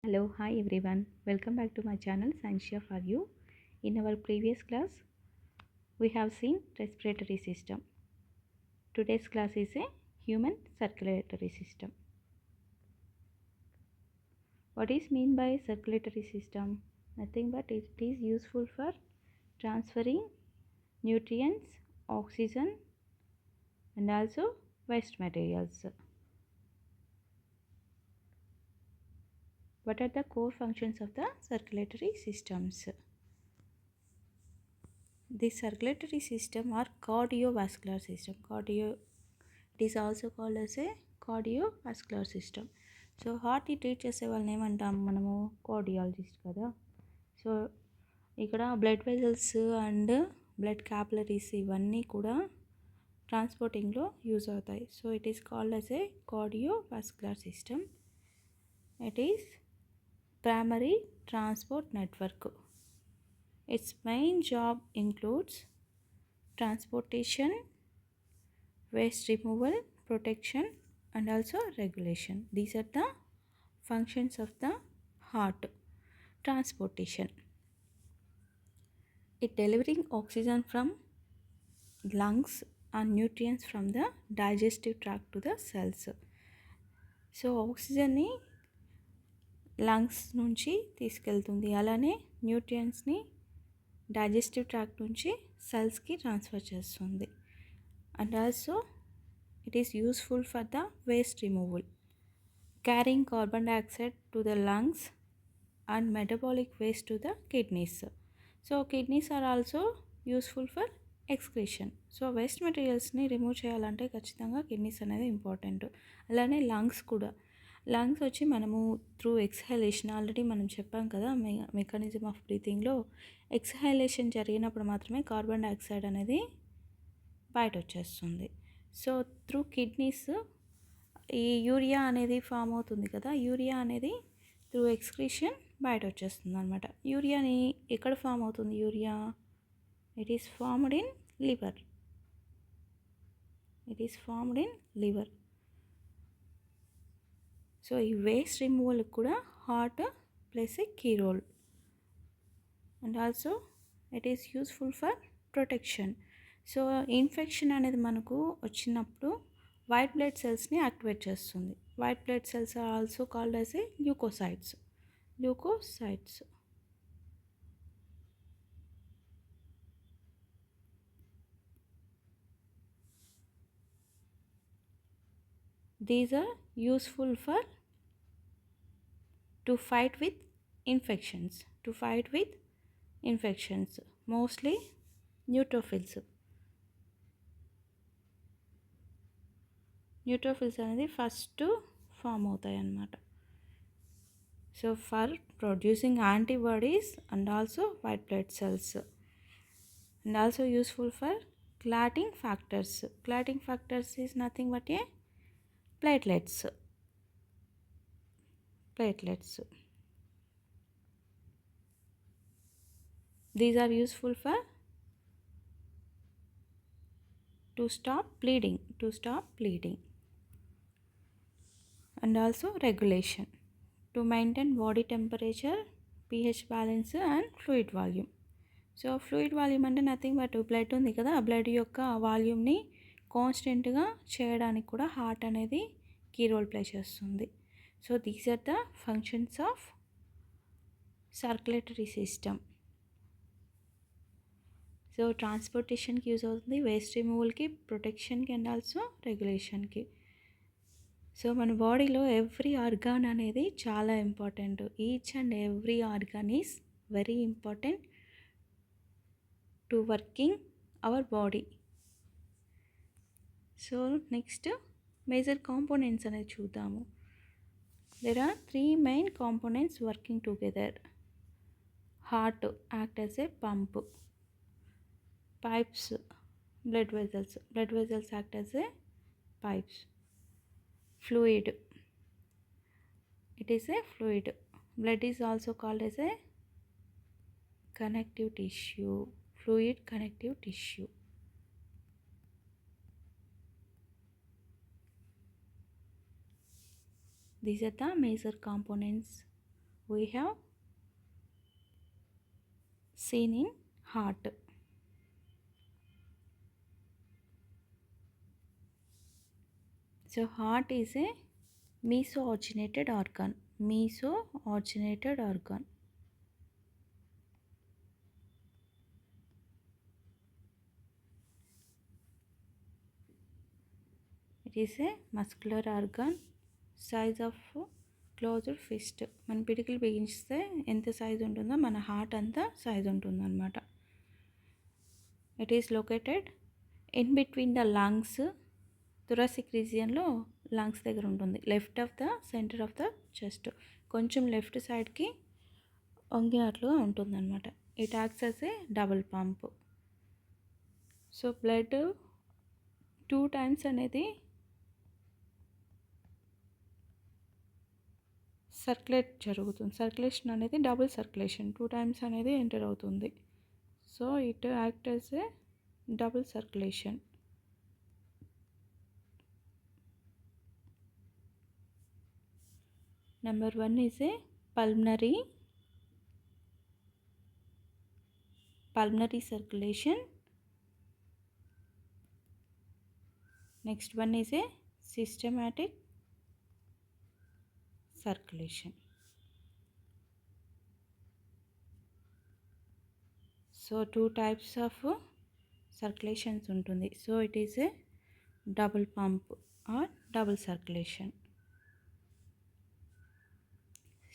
Hello, hi everyone. Welcome back to my channel Sanshia for you. In our previous class, we have seen respiratory system. Today's class is a human circulatory system. What is mean by circulatory system? Nothing but it is useful for transferring nutrients, oxygen and also waste materials. What are the core functions of the circulatory systems? The circulatory system or cardiovascular system. It is also called as a cardiovascular system. So హార్ట్ని treat చేసే వాళ్ళని ఏమంటాం మనము cardiologist కదా. So ఇక్కడ blood vessels and blood capillaries ఇవన్నీ కూడా ట్రాన్స్పోర్టింగ్లో యూజ్ అవుతాయి. So it is called as a cardiovascular system. It is primary transport network. Its main job includes transportation, waste removal, protection and also regulation. These are the functions of the heart. Transportation, it delivering oxygen from lungs and nutrients from the digestive tract to the cells. So ఆక్సిజన్ని lungs నుంచి తీసుకెళ్తుంది, అలానే న్యూట్రియంట్స్ని digestive tract నుంచి సెల్స్కి transfer చేస్తుంది. And also it is useful for the waste removal, carrying carbon dioxide to the lungs and metabolic waste to the kidneys. So kidneys are also useful for excretion. So waste మెటీరియల్స్ని remove చేయాలంటే ఖచ్చితంగా kidneys అనేది important. అలానే lungs కూడా. Lungs వచ్చి మనము through ఎక్స్హైలేషన్ already మనం చెప్పాం కదా, మెకానిజం ఆఫ్ బ్రీతింగ్లో ఎక్స్హైలేషన్ జరిగినప్పుడు మాత్రమే కార్బన్ డైఆక్సైడ్ అనేది బయట వచ్చేస్తుంది. సో త్రూ కిడ్నీస్ ఈ యూరియా అనేది ఫామ్ అవుతుంది కదా, యూరియా అనేది త్రూ ఎక్స్క్రీషన్ బయట వచ్చేస్తుంది అనమాట. యూరియాని ఎక్కడ ఫామ్ అవుతుంది urea? It is formed in liver. So ఈ వేస్ట్ రిమూవల్కి కూడా heart plays a key role. And also it is useful for protection. So infection అనేది మనకు వచ్చినప్పుడు వైట్ బ్లడ్ సెల్స్ని యాక్టివేట్ చేస్తుంది. White blood cells are also called as a leucocytes. These are useful for to fight with infections. Mostly neutrophils అనేది first form అవుతాయి అన్నమాట. So for producing antibodies and also white blood cells and also useful for clotting factors. Clotting factors is nothing but A platelets. These are useful for to stop bleeding and also regulation, to maintain body temperature, pH balance and fluid volume. So fluid volume అంటే nothing but blood ఉంది కదా, ఆ blood యొక్క వాల్యూమ్ని కాన్స్టెంట్గా చేయడానికి కూడా heart అనేది key role play చేస్తుంది. So these are the functions of circulatory system. So ట్రాన్స్పోర్టేషన్కి యూజ్ అవుతుంది, వేస్ట్ రిమూవల్కి, ప్రొటెక్షన్కి అండ్ ఆల్సో రెగ్యులేషన్కి. సో మన బాడీలో ఎవ్రీ ఆర్గాన్ అనేది చాలా important. Each and every organ is very important to working our body. So next major components అనేది చూద్దాము. There are 3 main components working together. Heart act as a pump, pipes, blood vessels act as a pipes. Fluid, it is a fluid. Blood is also called as a connective tissue, fluid connective tissue. These are the major components we have seen in heart. So heart is a meso-oxygenated organ. Meso-oxygenated organ. It is a muscular organ size of closed fist. మన పిడికిలు బిగించితే ఎంత size ఉంటుందో మన heart అంత size ఉంటుందన్నమాట. It is located in between the lungs. Thoracic రీజియన్లో lungs దగ్గర ఉంటుంది. Left of the centre of the chest, కొంచెం లెఫ్ట్ సైడ్కి వంగినట్లుగా ఉంటుందన్నమాట. It acts as a double pump. So blood 2 times అనేది సర్క్యులేషన్ అనేది డబుల్ సర్క్యులేషన్, 2 times అనేది ఎంటర్ అవుతుంది. So it act as a double circulation. Number 1 is a pulmonary circulation. Next one is a systematic circulation. So 2 types of circulations ఉంటుంది. So it is a double pump or double circulation.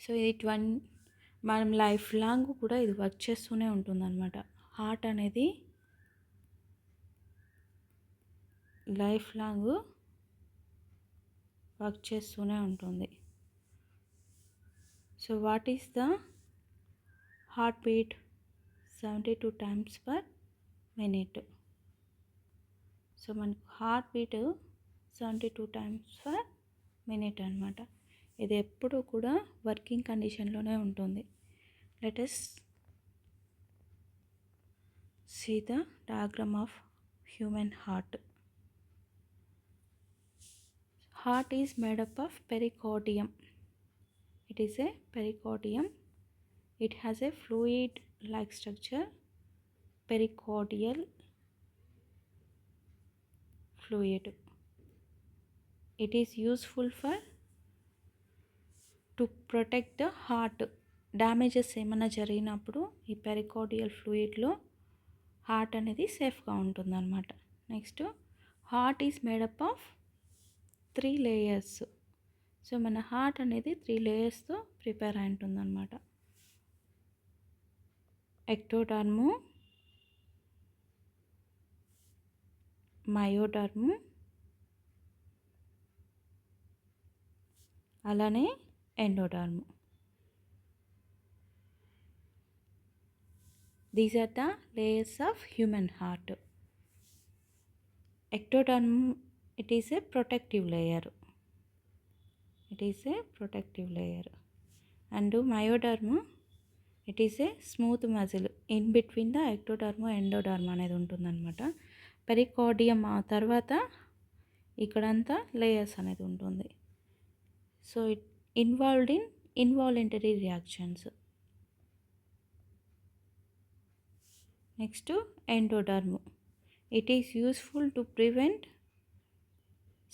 So మనం life long కూడా ఇది work చేస్తూనే ఉంటుందన్నమాట. Heart అనేది life long work చేస్తూనే ఉంటుంది. So what is the heart beat? 72 times per minute. So మనకు heart beat 72 times per minute అనమాట. ఇది ఎప్పుడూ కూడా వర్కింగ్ కండిషన్లోనే ఉంటుంది. Let us see the diagram of human heart. Heart is made up of pericardium. It is a pericardium. It has a fluid like structure, pericardial fluid. It is useful to protect the heart. Damages ఏమైనా జరిగినప్పుడు ఈ pericardial ఫ్లూయిడ్లో heart అనేది సేఫ్గా ఉంటుందన్నమాట. Next, heart is made up of 3 layers. So మన heart అనేది 3 layers-తో prepare అయి ఉంటుందన్నమాట. ఎక్టోడర్ము, మయోడర్ము, అలానే ఎండోడర్ము. These are the layers of human heart. Ectoderm, it is a protective layer. It is a protective layer. And myoderm, it is a smooth muscle in between the ectoderm and endoderm అనేది ఉంటుందన్నమాట. Pericardium ఆ తర్వాత ఇక్కడంతా layers అనేది ఉంటుంది. So it involved in involuntary reactions. Next, endoderm. It is useful to prevent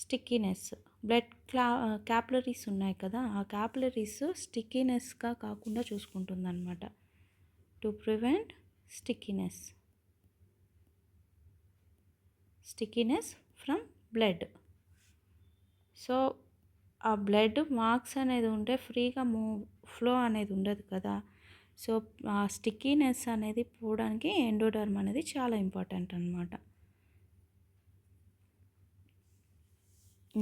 stickiness. Blood capillaries ఉన్నాయి కదా, ఆ క్యాపిలరీస్ స్టిక్కీనెస్గా కాకుండా చూసుకుంటుంది అనమాట. To prevent stickiness from blood. So ఆ బ్లడ్ మార్క్స్ అనేది ఉంటే ఫ్రీగా ఫ్లో అనేది ఉండదు కదా. సో ఆ స్టిక్కీనెస్ అనేది పోవడానికి ఎండోడర్మ్ అనేది చాలా ఇంపార్టెంట్ అనమాట.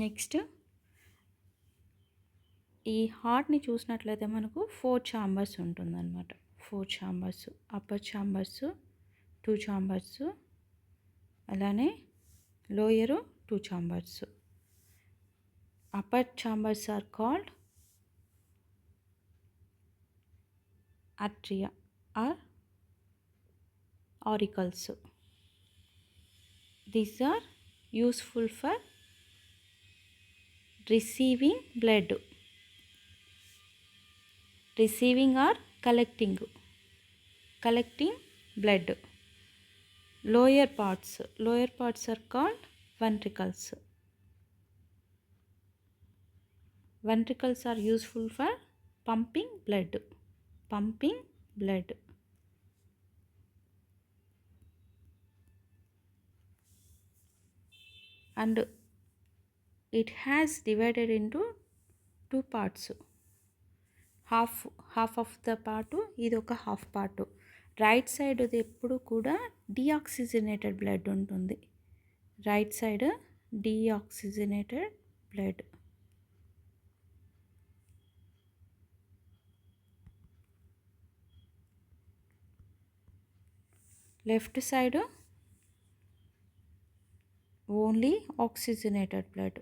నెక్స్ట్, ఈ హార్ట్ని చూసినట్లయితే మనకు 4 ఛాంబర్స్ ఉంటుందన్నమాట. 4 ఛాంబర్స్, అప్పర్ ఛాంబర్స్ 2 ఛాంబర్స్, అలానే lower 2 chambers. Upper chambers are called atria or auricles. These are useful for receiving blood. receiving or collecting blood. Lower parts are called ventricles. Ventricles are useful for pumping blood. And it has divided into two parts. Half of the part, ఇది ఒక half part. Right side ఎప్పుడు కూడా deoxygenated blood ఉంటుంది. Right side deoxygenated blood. Left side only oxygenated blood.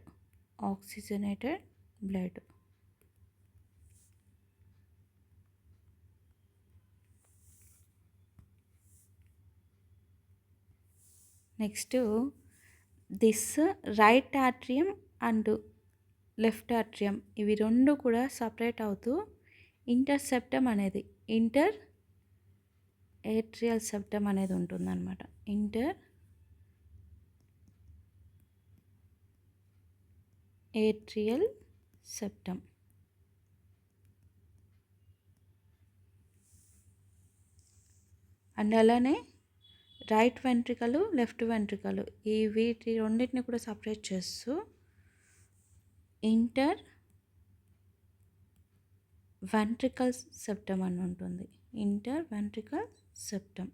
Next this right ఆట్రియం and left ఆట్రియం ఇవి రెండు కూడా separate అవుతూ ఇంటర్సెప్టమ్ అనేది ఇంటర్ ఏట్రియల్ సెప్టమ్ అనేది ఉంటుందన్నమాట. Interatrial septum. అండ్ అలానే రైట్ వెంట్రికల్, లెఫ్ట్ వెంట్రికల్ ఈ వీటి రెండింటిని కూడా సపరేట్ చేస్తూ ఇంటర్ వెంట్రికల్ సెప్టమ్ అని ఉంటుంది. Inter ventricle septum.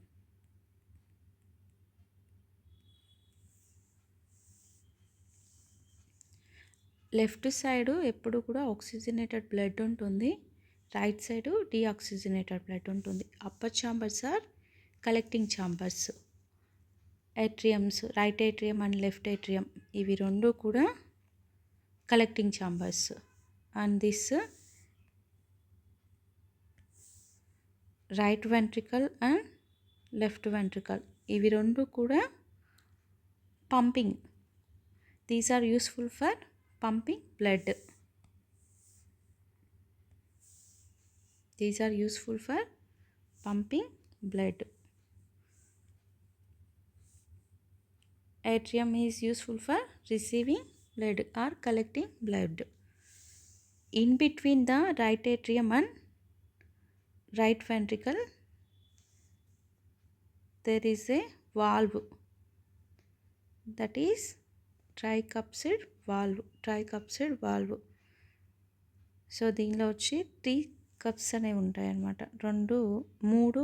Left side ఎప్పుడు కూడా ఆక్సిజనేటెడ్ బ్లడ్ ఉంటుంది. రైట్ సైడ్ డీఆక్సిజనేటెడ్ బ్లడ్ ఉంటుంది. Upper chambers are collecting chambers. Atriums, right atrium and left atrium ఇవి రెండు కూడా collecting chambers. And this right ventricle and left ventricle ఇవి రెండు కూడా pumping. These are useful for pumping blood. These are useful for pumping blood. Atrium is useful for receiving blood or collecting blood. In between the right atrium and right ventricle there is a valve, that is tricuspid valve. So దీనిలో వచ్చి 3 cups అనేవి ఉంటాయి అన్నమాట. 3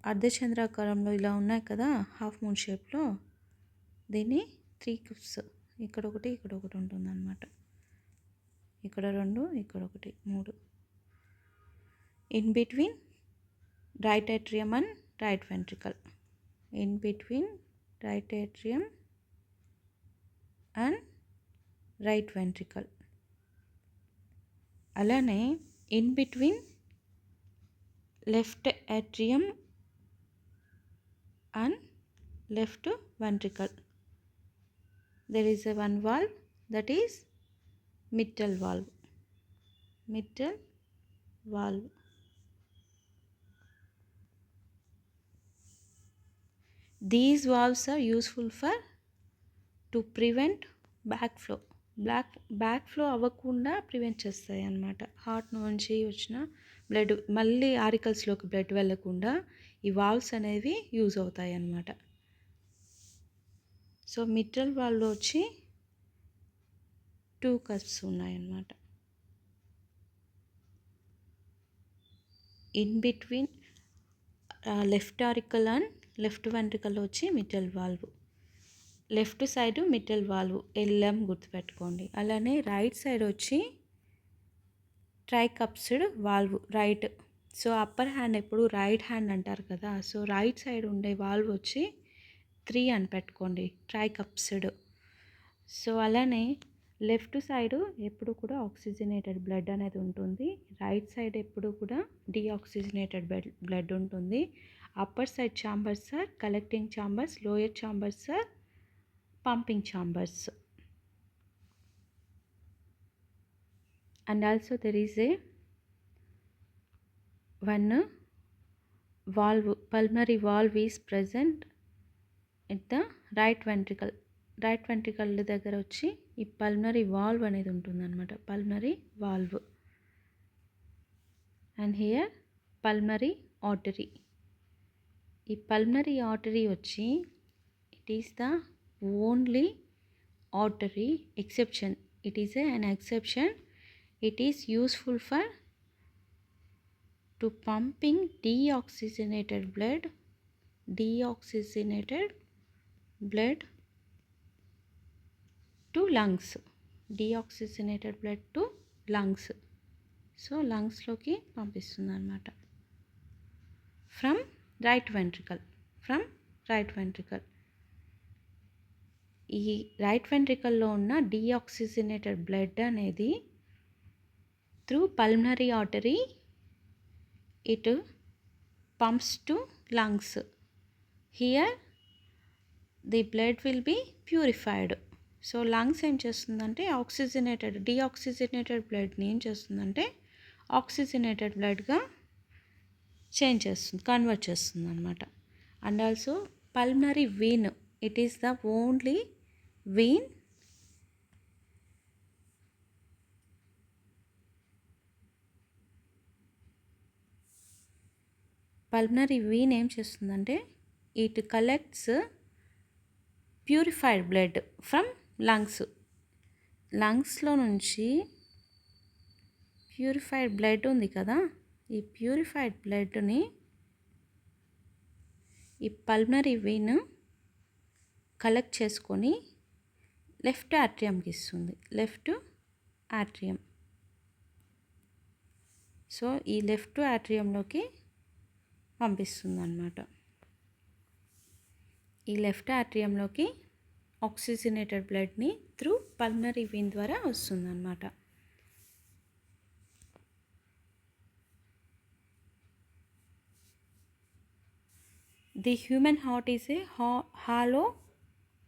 అర్ధచంద్రాకారంలో ఇలా ఉన్నాయి కదా, half moon షేప్లో. దీన్ని 3 కప్స్, ఇక్కడ ఒకటి ఉంటుంది అన్నమాట. ఇక్కడ 2, ఇక్కడ 1, 3. In between right atrium and right ventricle. In between right atrium and right ventricle. అలానే in between left atrium and left ventricle there is a one valve, that is mitral valve. These valves are useful for to prevent back flow అవ్వకుండా prevent చేస్తాయి అన్నమాట. Heart నుంచి వచ్చిన blood మళ్ళీ ఆరికల్స్లోకి blood వెళ్ళకుండా ఈ valves అనేవి యూజ్ అవుతాయి అన్నమాట. సో మిట్రల్ వాల్వ్లో వచ్చి 2 కప్స్ ఉన్నాయన్నమాట. In between left auricle and left వెంట్రికల్లో వచ్చి mitral valve. Left side mitral valve LM గుర్తుపెట్టుకోండి. అలానే రైట్ సైడ్ వచ్చి tricuspid valve right. So upper hand ఎప్పుడు రైట్ హ్యాండ్ అంటారు కదా, సో రైట్ సైడ్ ఉండే వాల్వ్ వచ్చి 3 అని పెట్టుకోండి, ట్రైకప్సిడ్. సో అలానే లెఫ్ట్ సైడ్ ఎప్పుడు కూడా ఆక్సిజనేటెడ్ బ్లడ్ అనేది ఉంటుంది. రైట్ సైడ్ ఎప్పుడు కూడా డీఆక్సిజనేటెడ్ బ్లడ్ ఉంటుంది. Upper side chambers are collecting chambers, lower chambers are pumping chambers. And also there is a one valve, pulmonary valve is present at the right ventricle. Right ventricle దగ్గర వచ్చి ఈ pulmonary valve అనేది ఉంటుందన్నమాట. Pulmonary valve. And here pulmonary artery. ఈ pulmonary artery వచ్చి it is the only artery exception. It is an exception. It is useful for to pumping deoxygenated blood to lungs. Deoxygenated blood to lungs. So లంగ్స్లోకి పంపిస్తుంది అనమాట. From right ventricle. ఈ right వెంట్రికల్లో ఉన్న deoxygenated blood అనేది through pulmonary artery it pumps to lungs. Here the blood will be purified. So lungs ఏం చేస్తుందంటే deoxygenated బ్లడ్ని ఏం చేస్తుందంటే ఆక్సిజనేటెడ్ బ్లడ్గా కన్వర్ట్ చేస్తుంది అనమాట. And also pulmonary vein, it is the only vein ఏం చేస్తుందంటే it collects purified blood from లంగ్స్లో నుంచి ప్యూరిఫైడ్ బ్లడ్ ఉంది కదా, ఈ ప్యూరిఫైడ్ బ్లడ్ని ఈ పల్మనరీ వెయిన్ కలెక్ట్ చేసుకొని లెఫ్ట్ ఆట్రియంకి ఇస్తుంది. సో ఈ లెఫ్ట్ ఆట్రియంలోకి పంపిస్తుంది అన్నమాట. ఈ లెఫ్ట్ ఆట్రియంలోకి ఆక్సిజనేటెడ్ బ్లడ్ని త్రూ పల్మనరీ వెయిన్ ద్వారా వస్తుందన్నమాట. The human heart is a hollow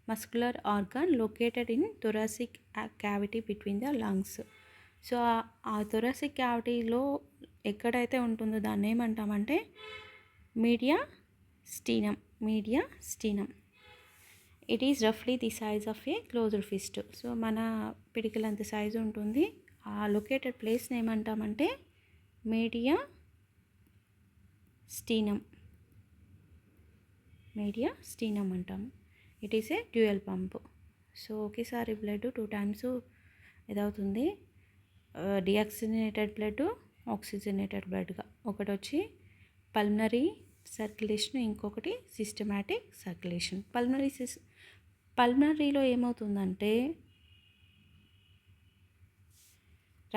muscular organ located in thoracic cavity between the lungs. So ఆ థొరాసిక్ క్యావిటీలో ఎక్కడైతే ఉంటుందో దాన్ని ఏమంటామంటే మీడియా స్టీనం. ఇట్ ఈస్ రఫ్లీ the size of a closed fist. So మన పిడికిలంత సైజు ఉంటుంది. ఆ లొకేటెడ్ ప్లేస్ని ఏమంటామంటే మీడియా స్టీనం అంటాము. It is a dual pump. So ఒకేసారి బ్లడ్ 2 times ఇదవుతుంది, డిఆక్సిజనేటెడ్ బ్లడ్ ఆక్సిజనేటెడ్ బ్లడ్గా. ఒకటి వచ్చి పల్మనరీ సర్క్యులేషన్, ఇంకొకటి సిస్టమాటిక్ సర్క్యులేషన్. పల్మనరీలో ఏమవుతుందంటే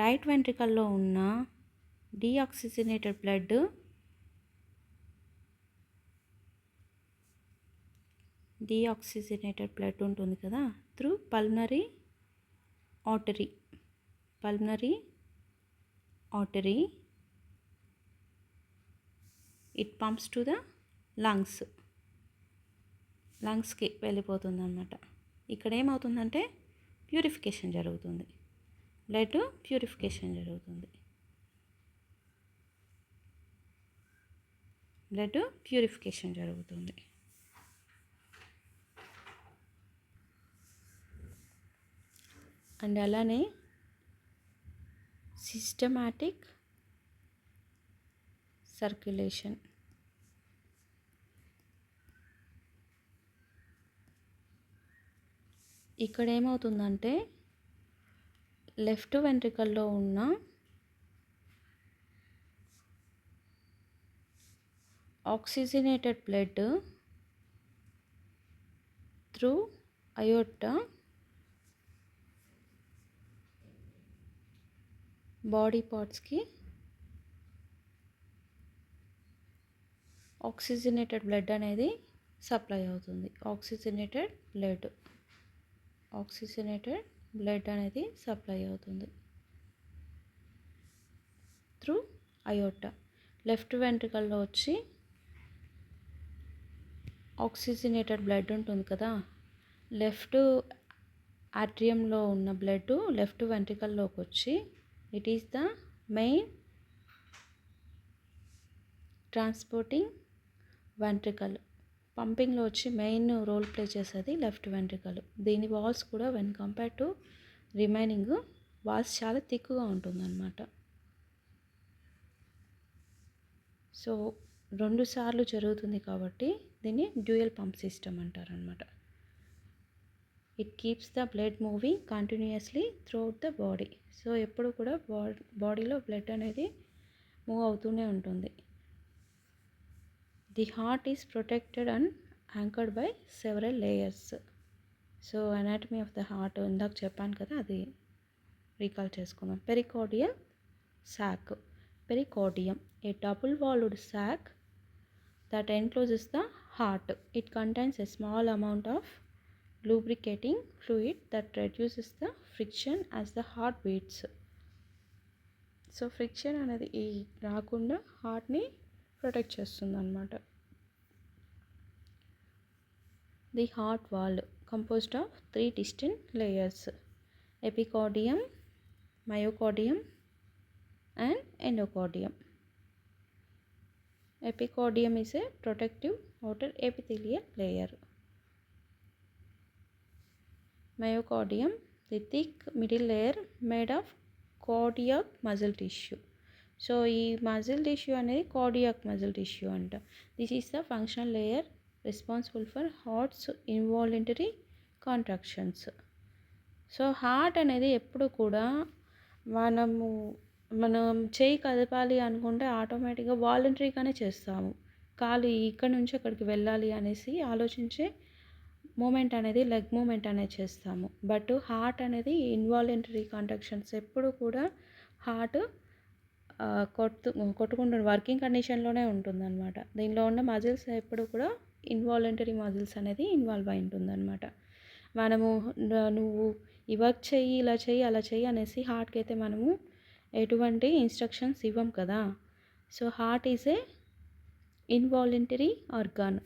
రైట్ వెంట్రికల్లో ఉన్న డిఆక్సిజనేటెడ్ బ్లడ్ ఉంటుంది కదా, through pulmonary artery it pumps to the లంగ్స్కి వెళ్ళిపోతుంది అన్నమాట. ఇక్కడ ఏమవుతుందంటే ప్యూరిఫికేషన్ జరుగుతుంది, బ్లడ్ ప్యూరిఫికేషన్ జరుగుతుంది. అండ్ అలానే సిస్టమాటిక్ సర్క్యులేషన్. ఇక్కడ ఏమవుతుందంటే లెఫ్ట్ వెంట్రికల్లో ఉన్న oxygenated blood through aorta body పార్ట్స్కి ఆక్సిజనేటెడ్ బ్లడ్ అనేది సప్లై అవుతుంది. ఆక్సిజనేటెడ్ బ్లడ్ అనేది సప్లై అవుతుంది త్రూ అయోర్టా. లెఫ్ట్ వెంట్రికల్లో వచ్చి ఆక్సిజనేటెడ్ బ్లడ్ ఉంటుంది కదా, లెఫ్ట్ ఆట్రియంలో ఉన్న బ్లడ్ లెఫ్ట్ వెంట్రికల్లోకి వచ్చి it is the main transporting ventricle. పంపింగ్లో వచ్చి మెయిన్ రోల్ ప్లే చేసేది లెఫ్ట్ వెంట్రికల్. దీని వాల్స్ కూడా when compare to remaining walls చాలా థిక్గా ఉంటుందన్నమాట. సో 2 సార్లు జరుగుతుంది కాబట్టి దీన్ని డ్యూయల్ పంప్ సిస్టమ్ అంటారనమాట. It keeps the blood moving continuously throughout the body. So ఎప్పుడు కూడా బాడీలో బ్లడ్ అనేది మూవ్ అవుతూనే ఉంటుంది. The heart is protected and anchored by several layers. So anatomy of the heart ఇందాక చెప్పాను కదా, అది రీకాల్ చేసుకుందాం. Pericardial sac. Pericardium, a double-walled sac that encloses the heart. It contains a small amount of lubricating fluid that reduces the friction as the heart beats. So friction అనేది రాకుండా హార్ట్ని protect చేస్తుంది అన్నమాట. The heart wall composed of 3 distinct layers: epicardium, myocardium and endocardium. Epicardium is a protective outer epithelial layer. Myocardium, the thick middle layer made of cardiac muscle tissue. So ఈ muscle tissue అనేది cardiac muscle tissue అంట. This is the functional layer responsible for heart's involuntary contractions. So heart అనేది ఎప్పుడు కూడా మనం చేయి కదపాలి అనుకుంటే ఆటోమేటిక్గా వాలంటరీగానే చేస్తాము. కాలు ఇక్కడ నుంచి అక్కడికి వెళ్ళాలి అనేసి ఆలోచించే మూమెంట్ అనేది లెగ్ మూమెంట్ అనేది చేస్తాము. బట్ హార్ట్ అనేది ఇన్వాలంటరీ కాంట్రాక్షన్స్. ఎప్పుడు కూడా హార్ట్ కొట్టుకుంటుంది, వర్కింగ్ కండిషన్లోనే ఉంటుందన్నమాట. దీనిలో ఉన్న మజిల్స్ ఎప్పుడు కూడా ఇన్వాలంటరీ మజిల్స్ అనేది ఇన్వాల్వ్ అయి ఉంటుందన్నమాట. మనము నువ్వు ఈ వర్క్ చెయ్యి, ఇలా చెయ్యి, అలా చెయ్యి అనేసి హార్ట్కి అయితే మనము ఎటువంటి ఇన్స్ట్రక్షన్స్ ఇవ్వం కదా. So heart is a involuntary organ.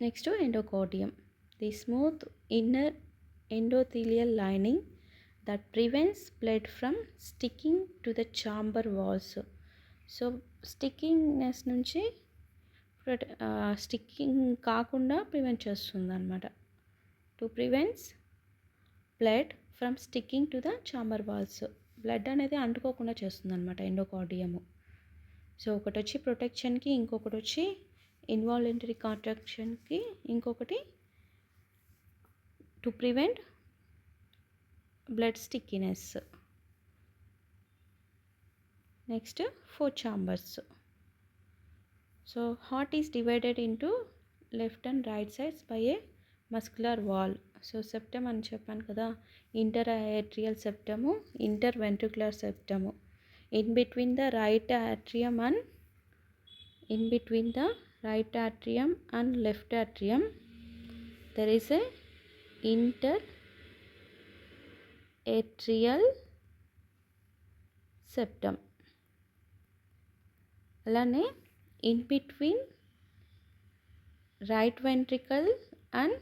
Next endocardium, the smooth inner endothelial lining that prevents blood from sticking to the chamber walls. So stickingness నుంచి స్టిక్కింగ్ కాకుండా ప్రివెంట్ చేస్తుంది అనమాట. To prevents blood from sticking to the chamber walls. Blood అనేది అంటుకోకుండా చేస్తుంది అనమాట ఎండోకార్డియము. So ఒకటి వచ్చి ప్రొటెక్షన్కి, ఇంకొకటి వచ్చి ఇన్వాలంటరీ కాంట్రాక్షన్కి, ఇంకొకటి to prevent blood stickiness. Next 4 chambers. So heart is divided into left and right sides by a muscular wall. So septum అని చెప్పాను కదా, inter atrial septum, inter ventricular septum. In between the right atrium and left atrium there is a inter atrial septum. అలానే in between right ventricle and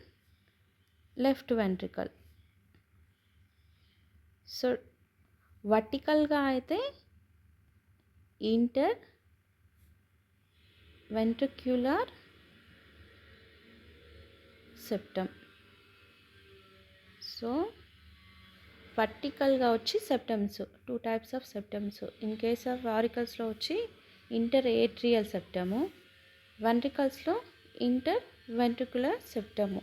left ventricle. So వర్టికల్గా అయితే inter ventricular septum. So వర్టికల్గా వచ్చి septums, 2 types of septums. In case of ఆరికల్స్లో వచ్చి inter atrial septum, వెంట్రికల్స్లో inter ventricular septum.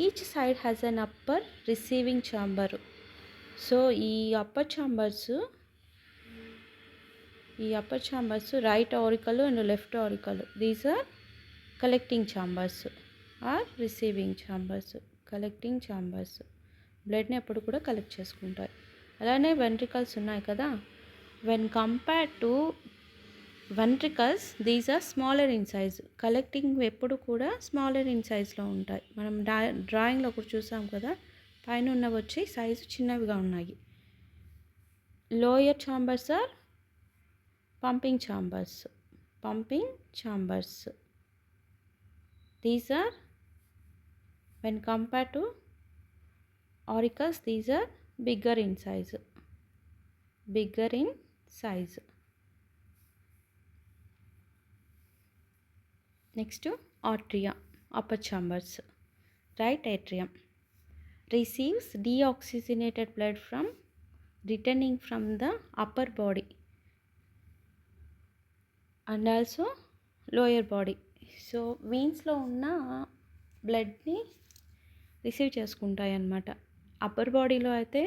Each side has an upper receiving chamber. So ఈ upper chambers right auricle and left auricle, these are collecting chambers or receiving chambers. Collecting chambers బ్లడ్ని ఎప్పుడు కూడా collect చేసుకుంటాయి. అలానే ventricles ఉన్నాయి కదా, when compare to ventricles these are smaller in size. Collecting ఎప్పుడు కూడా స్మాలర్ ఇన్ సైజ్లో ఉంటాయి. మనం డ్రాయింగ్లో ఒకటి చూసాం కదా, పైన ఉన్నవి వచ్చి సైజు చిన్నవిగా ఉన్నాయి. Lower chambers are pumping chambers. These are when compare to auricles, these are bigger in size. size. Next, atria, upper chambers. Right atrium receives deoxygenated blood from returning from the upper body and also lower body. So వీన్స్లో ఉన్న బ్లడ్ని receive చేసుకుంటాయి అన్నమాట. Upper బాడీలో అయితే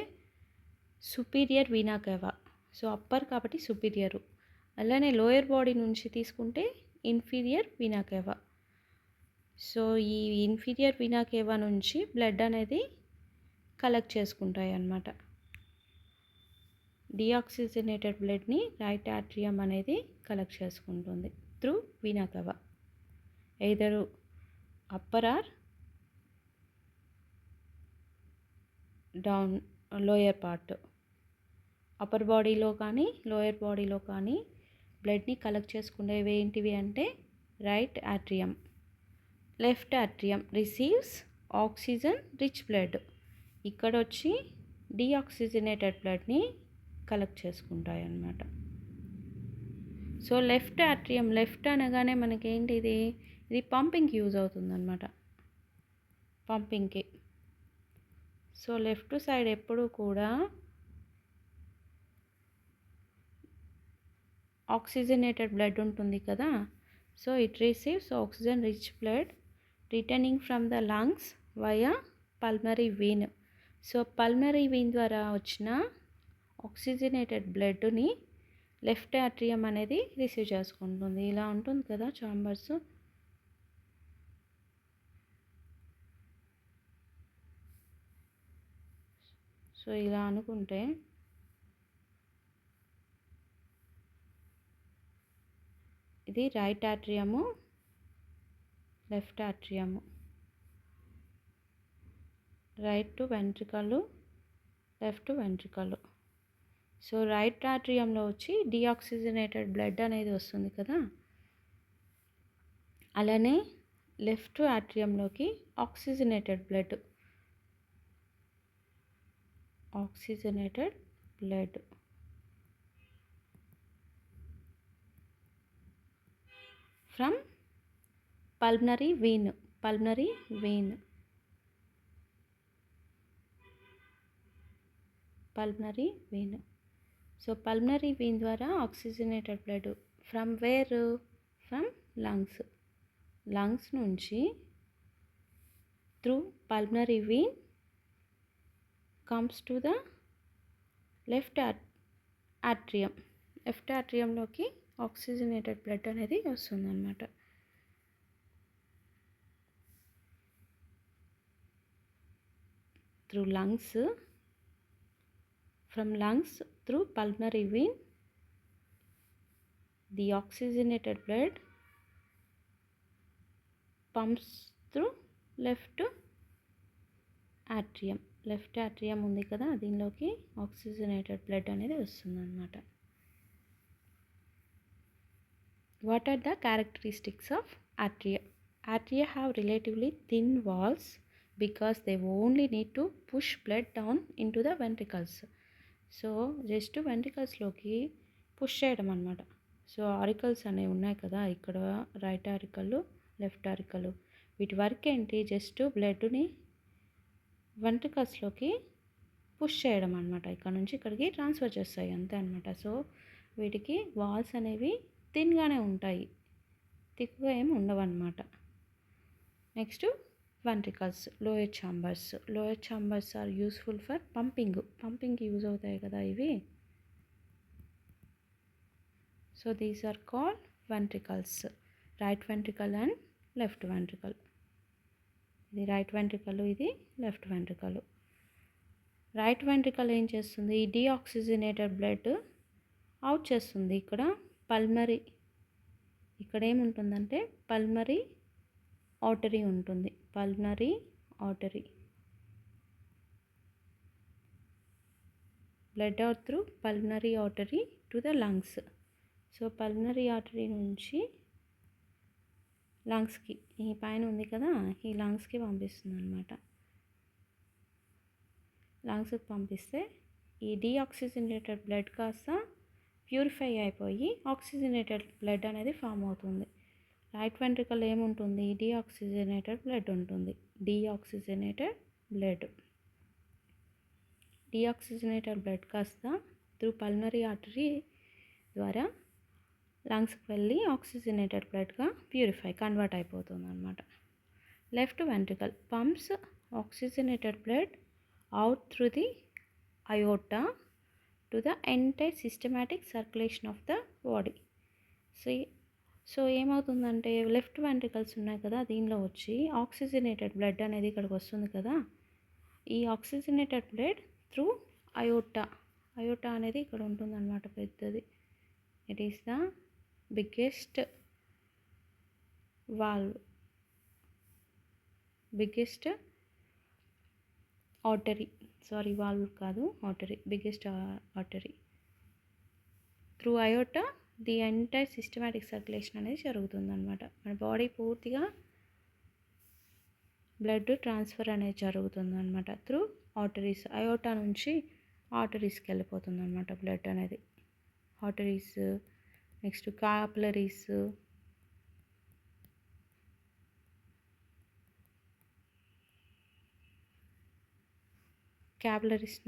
superior vena cava, so upper కాబట్టి superior. అలానే lower body నుంచి తీసుకుంటే ఇన్ఫీరియర్ వీనా కేవా. సో ఈ ఇన్ఫీరియర్ వీనా కేవా నుంచి బ్లడ్ అనేది కలెక్ట్ చేసుకుంటాయి అన్నమాట. డిఆక్సిజనేటెడ్ బ్లడ్ని రైట్ ఆట్రియం అనేది కలెక్ట్ చేసుకుంటుంది through vena cava, either upper or down lower part. Upper బాడీలో కానీ లోయర్ బాడీలో కానీ బ్లడ్ని కలెక్ట్ చేసుకునేవి ఏంటివి అంటే right ఆట్రియం. Left ఆట్రియం receives oxygen rich blood. ఇక్కడ వచ్చి డిఆక్సిజనేటెడ్ బ్లడ్ని కలెక్ట్ చేసుకుంటాయి అన్నమాట. సో లెఫ్ట్ ఆట్రియం, లెఫ్ట్ అనగానే మనకేంటిది, ఇది పంపింగ్కి యూజ్ అవుతుందన్నమాట, పంపింగ్కి. సో లెఫ్ట్ సైడ్ ఎప్పుడు కూడా ఆక్సిజనేటెడ్ బ్లడ్ ఉంటుంది కదా. So it receives oxygen rich blood returning from the lungs via pulmonary vein. So pulmonary vein ద్వారా వచ్చిన ఆక్సిజనేటెడ్ బ్లడ్ని లెఫ్ట్ ఆట్రియం అనేది రిసీవ్ చేసుకుంటుంది. ఇలా ఉంటుంది కదా చాంబర్స్. సో ఇలా అనుకుంటే ఇది right atrium, left atrium, right ventricle, left ventricle. So right ఆట్రియంలో వచ్చి డిఆక్సిజనేటెడ్ బ్లడ్ అనేది వస్తుంది కదా. అలానే లెఫ్ట్ ఆట్రియంలోకి oxygenated blood, oxygenated blood from pulmonary vein, pulmonary vein, pulmonary vein. So pulmonary vein ద్వారా oxygenated blood from where, from lungs, lungs నుంచి through pulmonary vein comes to the left atrium. Left ఆట్రియంలోకి oxygenated blood అనేది వస్తుందన్నమాట. Through lungs, from lungs through pulmonary vein, the oxygenated blood pumps through left atrium. Left atrium ఉంది కదా, దీనిలోకి oxygenated blood అనేది వస్తుందన్నమాట. What are the characteristics of atria? Atria have relatively thin walls because they only need to push blood down into the ventricles. So just వెంట్రికల్స్లోకి push చేయడం అనమాట. So auricles అనేవి ఉన్నాయి కదా ఇక్కడ, రైట్ ఆరికల్, లెఫ్ట్ ఆరికల్, వీటి వర్క్ ఏంటి, just బ్లడ్ని వెంట్రికల్స్లోకి push చేయడం అనమాట. ఇక్కడ నుంచి ఇక్కడికి ట్రాన్స్ఫర్ చేస్తాయి అంతే అనమాట. సో వీటికి వాల్స్ అనేవి థిన్గానే ఉంటాయి, థిక్గా ఏమి ఉండవు అనమాట. Next ventricles, lower chambers. Lower chambers are useful for పంపింగ్కి యూజ్ అవుతాయి కదా ఇవి. So these are called ventricles, right ventricle and left ventricle. ఇది రైట్ వెంట్రికల్, ఇది లెఫ్ట్ వెంట్రికల్. రైట్ వెంట్రికల్ ఏం చేస్తుంది, ఈ డీఆక్సిజనేటెడ్ బ్లడ్ అవుట్ చేస్తుంది. ఇక్కడ పల్మరీ, ఇక్కడ ఏముంటుందంటే పల్మరీ ఆర్టరీ ఉంటుంది, pulmonary artery. Blood out through pulmonary artery to the lungs. So pulmonary artery నుంచి లంగ్స్కి, ఈ పైన ఉంది కదా, ఈ లంగ్స్కి పంపిస్తుంది అనమాట. లంగ్స్కి పంపిస్తే ఈ డీఆక్సిజనేటెడ్ బ్లడ్ కాస్త ప్యూరిఫై అయిపోయి ఆక్సిజనేటెడ్ బ్లడ్ అనేది ఫామ్ అవుతుంది. రైట్ వెంట్రికల్ ఏముంటుంది? డీఆక్సిజనేటెడ్ బ్లడ్ ఉంటుంది. డీఆక్సిజనేటెడ్ బ్లడ్ కాస్త త్రూ పల్మనరీ ఆర్టరీ ద్వారా లంగ్స్కి వెళ్ళి ఆక్సిజనేటెడ్ బ్లడ్గా కన్వర్ట్ అయిపోతుంది అనమాట. Left ventricle pumps oxygenated blood out through the aorta to the entire systematic circulation of the body. So ఏమవుతుందంటే లెఫ్ట్ వెంట్రికల్స్ ఉన్నాయి కదా, దీనిలో వచ్చి ఆక్సిజనేటెడ్ బ్లడ్ అనేది ఇక్కడికి వస్తుంది కదా. ఈ ఆక్సిజనేటెడ్ బ్లడ్ త్రూ అయోర్టా అనేది ఇక్కడ ఉంటుందన్నమాట, పెద్దది. It is the biggest artery, biggest artery. Through aorta the entire systematic circulation అనేది జరుగుతుందన్నమాట. మన బాడీ పూర్తిగా బ్లడ్ ట్రాన్స్ఫర్ అనేది జరుగుతుందన్నమాట త్రూ ఆర్టరీస్. అయోర్టా నుంచి ఆర్టరీస్కి వెళ్ళిపోతుంది అనమాట బ్లడ్ అనేది. ఆర్టరీస్, నెక్స్ట్ క్యాపిలరీస్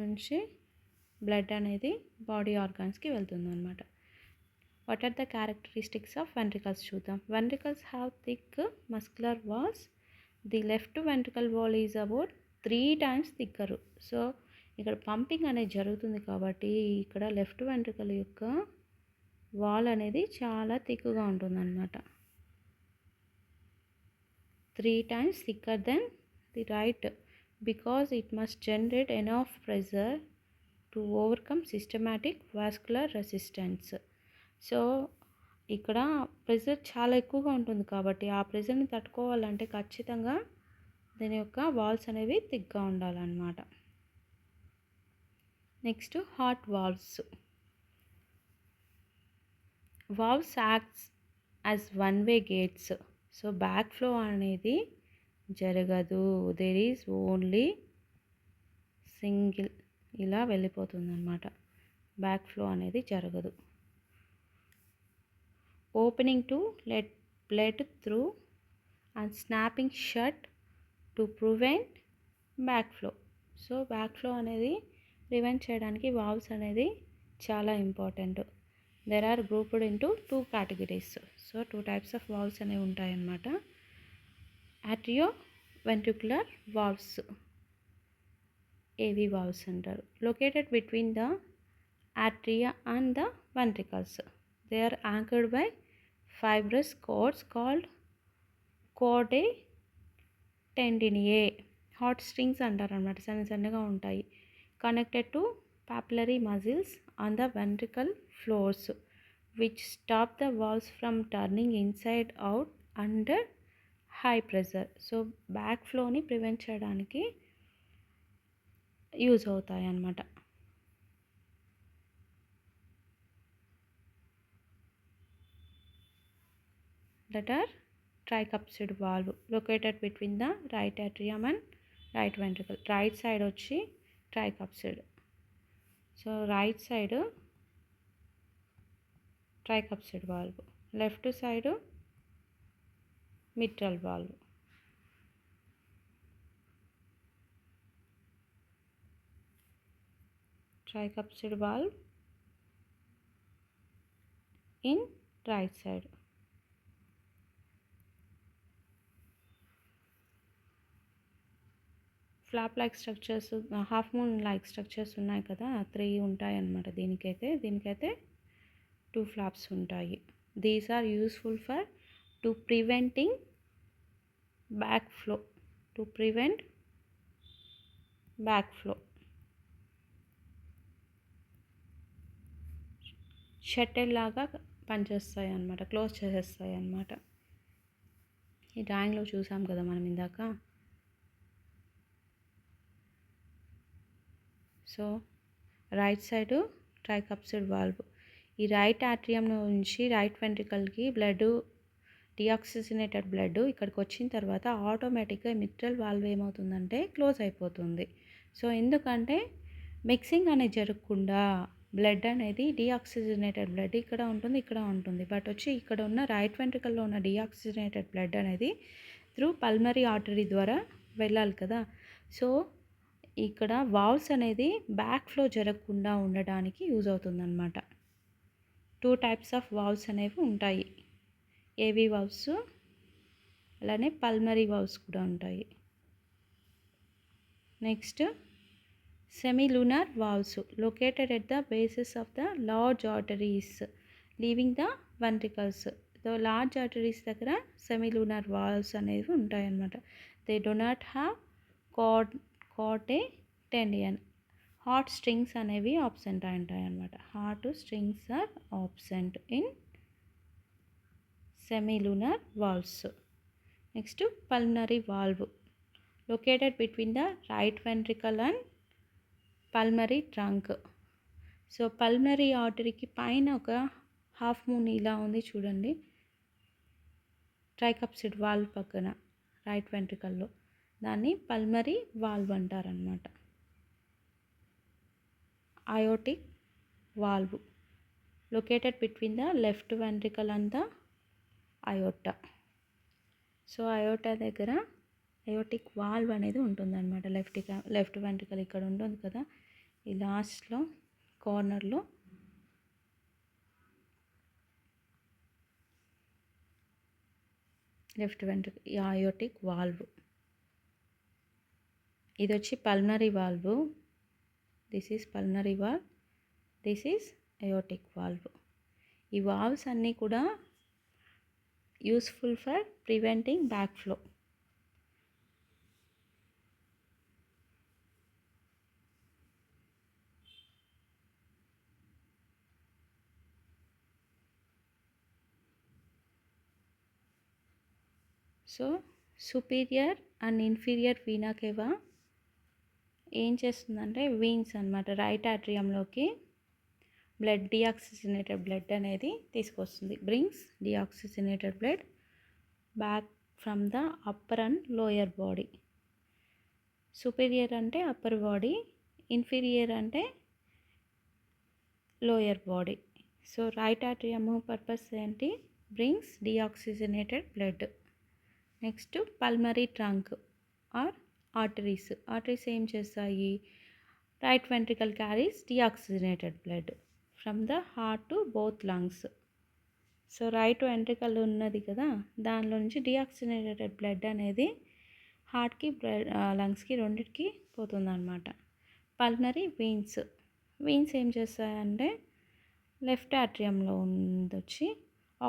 నుంచి బ్లడ్ అనేది బాడీ ఆర్గాన్స్కి వెళ్తుంది అనమాట. What are the characteristics of ventricles చూద్దాం. Ventricles have thick muscular walls. The left ventricle wall is about 3 times thicker. So ఇక్కడ పంపింగ్ అనేది జరుగుతుంది కాబట్టి ఇక్కడ లెఫ్ట్ వెంట్రికల్ యొక్క వాల్ అనేది చాలా థిక్గా ఉంటుందన్నమాట. 3 times thicker then the right, because it must generate enough pressure to overcome systematic vascular resistance. So ఇక్కడ ప్రెజర్ చాలా ఎక్కువగా ఉంటుంది కాబట్టి ఆ ప్రెజర్ని తట్టుకోవాలంటే ఖచ్చితంగా దీని యొక్క వాల్స్ అనేవి థిక్గా ఉండాలన్నమాట. Next heart valves acts as one way gates. So back flow అనేది జరగదు, దేర్ ఈజ్ ఓన్లీ సింగిల్, ఇలా వెళ్ళిపోతుంది అనమాట. బ్యాక్ ఫ్లో అనేది జరగదు. Opening to let blood through and snapping shut to prevent back flow. So back flow అనేది prevent చేయడానికి valves అనేది చాలా important. There are grouped into 2 categories. So 2 types of valves అనేవి ఉంటాయన్నమాట. Atrioventricular valves, AV valves అంటారు. Located between the atria and the ventricles. They are anchored by fibrous cords called chordae tendineae. Hot strings అంటారు అనమాట, సన్నగా ఉంటాయి. Connected to papillary muscles on the ventricle floors which stop the valves from turning inside out under high pressure. So back ఫ్లోని prevent చేయడానికి use అవుతాయి అన్నమాట. that are tricuspid valve located between the right atrium and right ventricle. Right side వచ్చి tricuspid. So right side tricuspid valve, left side mitral valve. tricuspid valve in right side. Flap like structures, half moon like structures ఉన్నాయి కదా, 3 ఉంటాయి అన్నమాట. దీనికైతే 2 flaps ఉంటాయి. These are useful for to preventing back flow, shuttle లాగా పనిచేస్తాయి అన్నమాట, close చేసేస్తాయి అన్నమాట. ఈ డ్రాయింగ్లో చూసాం కదా మనం ఇందాక. So right side tricuspid valve. ఈ రైట్ ఆట్రియం నుంచి రైట్ వెంట్రికల్కి బ్లడ్, డిఆక్సిజనేటెడ్ బ్లడ్ ఇక్కడికి వచ్చిన తర్వాత ఆటోమేటిక్గా మిట్రల్ వాల్వ్ ఏమవుతుందంటే క్లోజ్ అయిపోతుంది. సో ఎందుకంటే మిక్సింగ్ అనేది జరగకుండా బ్లడ్ అనేది డీఆక్సిజనేటెడ్ బ్లడ్ ఇక్కడ ఉంటుంది. బట్ వచ్చి ఇక్కడ ఉన్న రైట్ వెంట్రికల్లో ఉన్న డీఆక్సిజనేటెడ్ బ్లడ్ అనేది త్రూ పల్మరీ ఆర్టరీ ద్వారా వెళ్ళాలి కదా. సో ఇక్కడ వాల్వ్స్ అనేది బ్యాక్ ఫ్లో జరగకుండా ఉండడానికి యూజ్ అవుతుందన్నమాట. 2 టైప్స్ ఆఫ్ వాల్వ్స్ అనేవి ఉంటాయి. ఏవి వాల్వ్స్, అలానే పల్మరీ వాల్వ్స్ కూడా ఉంటాయి. Next semilunar valves located at the bases of the large arteries leaving the ventricles. So large arteries దగ్గర semilunar valves అనేవి ఉంటాయన్నమాట. They do not have cord a tendon. Heart strings అనేవి absent అయి ఉంటాయి అన్నమాట. Heart strings are absent in semilunar valves. Next pulmonary valve located between the right ventricle and pulmonary trunk. So pulmonary ఆర్టరీకి పైన ఒక half moon ఇలా ఉంది చూడండి, ట్రైకప్సిడ్ వాల్వ్ పక్కన రైట్ వెంట్రికల్లో, దాన్ని పల్మరీ వాల్వ్ అంటారనమాట. Aortic valve located between the left ventricle and the iota. So iota దగ్గర అయోటిక్ వాల్వ్ అనేది ఉంటుందన్నమాట. లెఫ్ట్ వెంట్రికల్ ఇక్కడ ఉంటుంది కదా, ఈ లాస్ట్లో కార్నర్లో లెఫ్ట్ వెంట్రికల్ ఈ అయోటిక్ వాల్వ్. ఇది వచ్చి pulmonary valve. This is pulmonary valve, this is aortic valve. ఈ వాల్వ్స్ అన్నీ కూడా useful for preventing back flow. So superior and inferior vena కేవా ఏం చేస్తుందంటే వీన్స్ అనమాట, రైట్ ఆట్రియంలోకి బ్లడ్ డీఆక్సిజనేటెడ్ బ్లడ్ అనేది తీసుకొస్తుంది. Brings deoxygenated blood back from the upper and lower body. Superior అంటే upper body, inferior అంటే lower body. So right ఆట్రియం purpose ఏంటి, brings deoxygenated blood. Next pulmonary trunk or arteries. Arteries ఏం చేస్తాయి, right ventricle carries deoxygenated blood from the heart to both lungs. So right ventricle ఉన్నది కదా, దానిలో నుంచి deoxygenated blood అనేది హార్ట్కి లంగ్స్కి రెండింటికి పోతుందన్నమాట. Pulmonary veins. వీన్స్ ఏం చేస్తాయంటే లెఫ్ట్ ఆట్రియంలో వచ్చి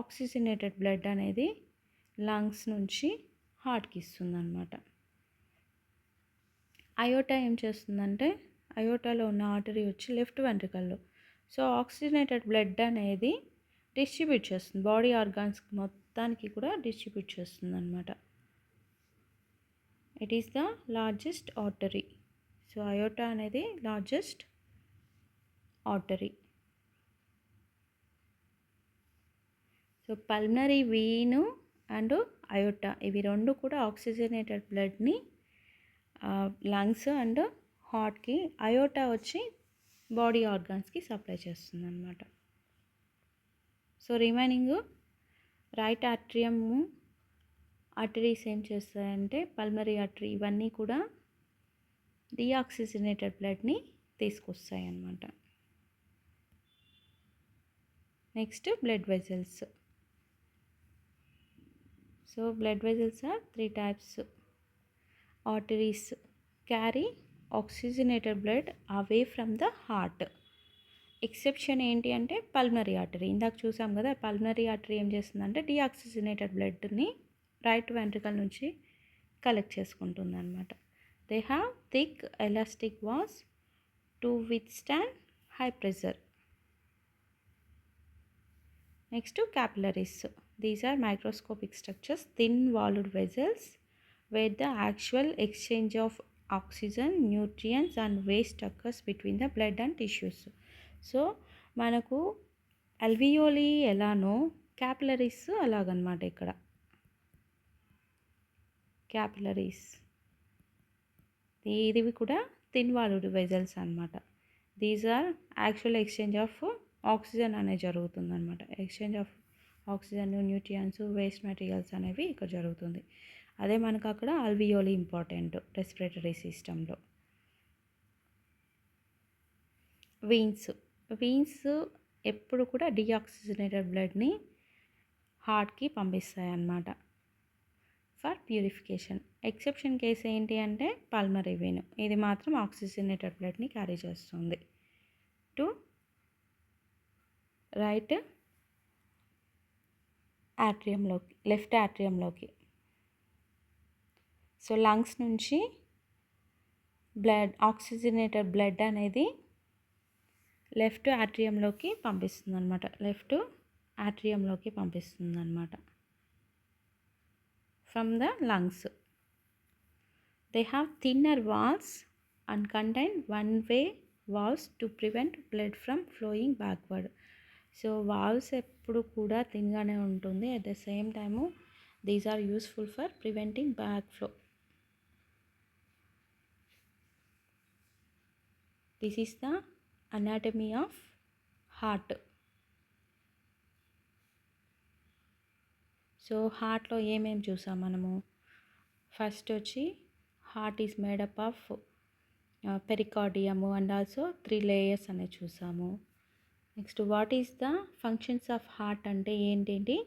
ఆక్సిజనేటెడ్ బ్లడ్ అనేది లంగ్స్ నుంచి హార్ట్కి ఇస్తుందన్నమాట. అయోటా ఏం చేస్తుందంటే అయోటాలో ఉన్న ఆర్టరీ వచ్చి లెఫ్ట్ వెంట్రికల్లో. సో ఆక్సిజనేటెడ్ బ్లడ్ అనేది డిస్ట్రిబ్యూట్ చేస్తుంది, బాడీ ఆర్గాన్స్ మొత్తానికి కూడా డిస్ట్రిబ్యూట్ చేస్తుంది అనమాట. It is the largest artery. So aorta అనేది largest artery. So pulmonary vein and aorta ఇవి రెండు కూడా ఆక్సిజనేటెడ్ బ్లడ్ని లంగ్స్ అండ్ హార్ట్కి, అయోటా వచ్చి బాడీ ఆర్గాన్స్కి సప్లై చేస్తుంది అనమాట. So remaining right atrium arteries ఏం చేస్తాయంటే పల్మరీ ఆర్టరీ ఇవన్నీ కూడా డీఆక్సిజనేటెడ్ బ్లడ్ని తీసుకొస్తాయి అన్నమాట. Next blood vessels. So blood vessels are 3 types. Arteries carry oxygenated blood away from the heart. Exception ఏంటి అంటే పల్మరీ ఆర్టరీ. ఇందాక చూసాం కదా, పల్మరీ ఆర్టరీ ఏం చేస్తుందంటే డీఆక్సిజనేటెడ్ బ్లడ్ని రైట్ వెంట్రికల్ నుంచి కలెక్ట్ చేసుకుంటుంది అనమాట. They have thick elastic walls to withstand high pressure. Next capillaries. These are microscopic structures, thin-walled vessels where the actual exchange of oxygen, nutrients and waste occurs between the blood and tissues. So మనకు alveoli ఎలానో capillaries అలాగనమాట. ఇక్కడ capillaries ఇవి కూడా thin walled vessels అనమాట. These are actual exchange of oxygen అనేది జరుగుతుంది అనమాట. Exchange of oxygen, nutrients, waste materials అనేవి ఇక్కడ జరుగుతుంది. అదే మనకు అక్కడ ఆల్వియోలీ ఇంపార్టెంట్ రెస్పిరేటరీ సిస్టంలో. వీన్స్ ఎప్పుడు కూడా డీఆక్సిజనేటెడ్ బ్లడ్ని హార్ట్కి పంపిస్తాయి అన్నమాట ఫర్ ప్యూరిఫికేషన్. ఎక్సెప్షన్ కేసు ఏంటి అంటే పల్మరీ వెయిన్, ఇది మాత్రం ఆక్సిజనేటెడ్ బ్లడ్ని క్యారీ చేస్తుంది టు రైట్ యాట్రియంలోకి, లెఫ్ట్ యాట్రియంలోకి. సో లంగ్స్ నుంచి బ్లడ్, ఆక్సిజనేటెడ్ బ్లడ్ అనేది లెఫ్ట్ యాట్రియంలోకి పంపిస్తుంది అనమాట. లెఫ్ట్ యాట్రియంలోకి పంపిస్తుంది అనమాట from the lungs. They have thinner walls and contain one way walls to prevent blood from flowing backward. So walls ఎప్పుడు కూడా థిన్గానే ఉంటుంది. At the same time these are useful for preventing back flow. This is the anatomy of heart. So హార్ట్లో ఏమేమి చూసాం మనము? First వచ్చి heart is made up of pericardium and also 3 layers అనేది చూసాము. Next what is the functions of heart అంటే ఏంటేంటి?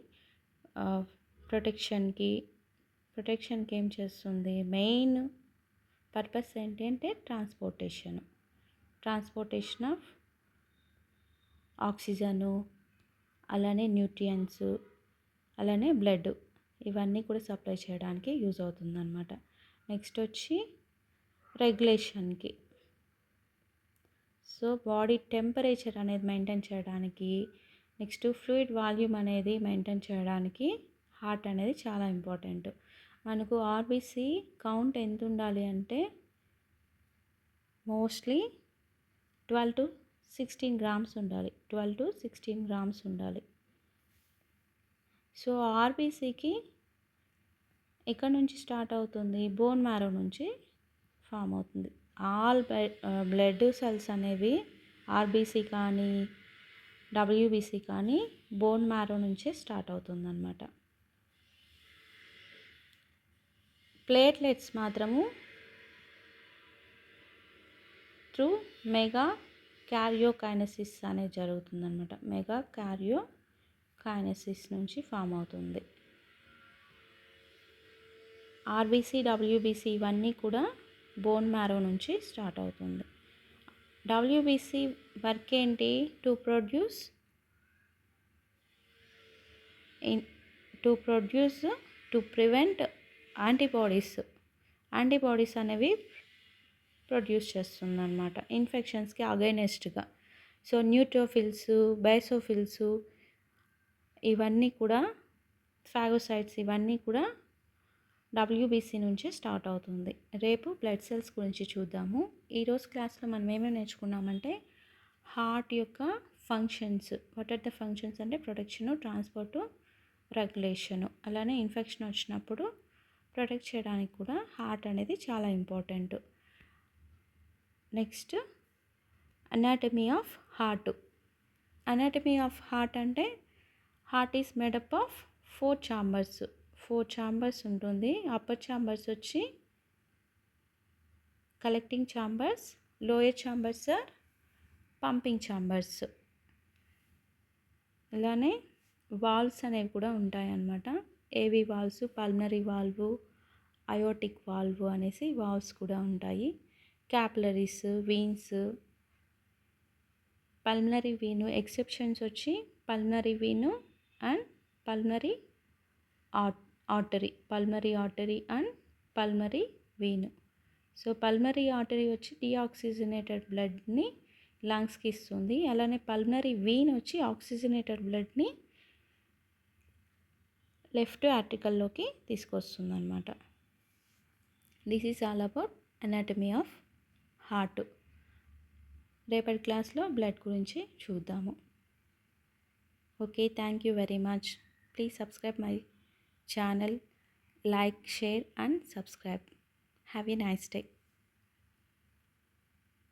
ప్రొటెక్షన్కి ఏం చేస్తుంది? మెయిన్ పర్పస్ ఏంటి అంటే ట్రాన్స్పోర్టేషన్ ఆఫ్ ఆక్సిజను, అలానే న్యూట్రియంట్స్, అలానే బ్లడ్, ఇవన్నీ కూడా సప్లై చేయడానికి యూజ్ అవుతుందన్నమాట. నెక్స్ట్ వచ్చి రెగ్యులేషన్కి, సో బాడీ టెంపరేచర్ అనేది మెయింటైన్ చేయడానికి, నెక్స్ట్ ఫ్లూయిడ్ వాల్యూమ్ అనేది మెయింటైన్ చేయడానికి హార్ట్ అనేది చాలా ఇంపార్టెంట్. మనకు ఆర్బీసీ కౌంట్ ఎంత ఉండాలి అంటే మోస్ట్లీ 12 to 16 గ్రామ్స్ ఉండాలి. 12 to 16 గ్రామ్స్ ఉండాలి. సో ఆర్బీసీకి ఎక్కడ నుంచి స్టార్ట్ అవుతుంది? బోన్ మ్యారో నుంచి ఫామ్ అవుతుంది. ఆల్ బ్లడ్ సెల్స్ అనేవి ఆర్బీసీ కానీ డబ్ల్యూబీసీ కానీ బోన్ మ్యారో నుంచే స్టార్ట్ అవుతుంది అన్నమాట. ప్లేట్లెట్స్ మాత్రము త్రూ మెగా క్యారియోకైనసిస్ అనేది జరుగుతుందన్నమాట. మెగా క్యారియోకైనసిస్ నుంచి ఫామ్ అవుతుంది. ఆర్బీసీ, డబ్ల్యూబీసీ ఇవన్నీ కూడా బోన్ మ్యారో నుంచి స్టార్ట్ అవుతుంది. డబ్ల్యూబీసీ వర్క్ ఏంటి? టు ప్రివెంట్ యాంటీబాడీస్ అనేవి ప్రొడ్యూస్ చేస్తుందన్నమాట ఇన్ఫెక్షన్స్కి అగైనెస్ట్గా. సో న్యూట్రోఫిల్స్, బేసోఫిల్స్ ఇవన్నీ కూడా, ఫాగోసైట్స్ ఇవన్నీ కూడా డబ్ల్యూబీసీ నుంచి స్టార్ట్ అవుతుంది. రేపు బ్లడ్ సెల్స్ గురించి చూద్దాము. ఈరోజు క్లాస్లో మనం ఏమేమి నేర్చుకున్నామంటే హార్ట్ యొక్క functions. What are the functions అంటే ప్రొటెక్షను, ట్రాన్స్పోర్టు, రెగ్యులేషను, అలానే ఇన్ఫెక్షన్ వచ్చినప్పుడు ప్రొటెక్ట్ చేయడానికి కూడా హార్ట్ అనేది చాలా important. Next anatomy of heart. Anatomy of heart అంటే heart is made up of 4 chambers ఉంటుంది. అప్పర్ ఛాంబర్స్ వచ్చి collecting chambers, lower chambers are pumping chambers. ఇలానే వాల్వ్స్ అనేవి కూడా ఉంటాయన్నమాట. ఏవి valves? Pulmonary valve, aortic valve అనేసి వాల్వ్స్ కూడా ఉంటాయి. క్యాపిలరీస్, వీన్స్, పల్మనరీ వీను, ఎక్సెప్షన్స్ వచ్చి pulmonary vein and pulmonary artery and pulmonary వీను. So pulmonary artery వచ్చి డీఆక్సిజనేటెడ్ బ్లడ్ని లంగ్స్కి ఇస్తుంది. అలానే పల్మనరీ వీన్ వచ్చి ఆక్సిజనేటెడ్ బ్లడ్ని లెఫ్ట్ యాట్రికల్లోకి తీసుకొస్తుంది అన్నమాట. This is all about anatomy of heart. రేపటి క్లాస్లో బ్లడ్ గురించి చూద్దాము. Okay, thank you very much. Please subscribe my channel, like, share and subscribe. Have a nice day.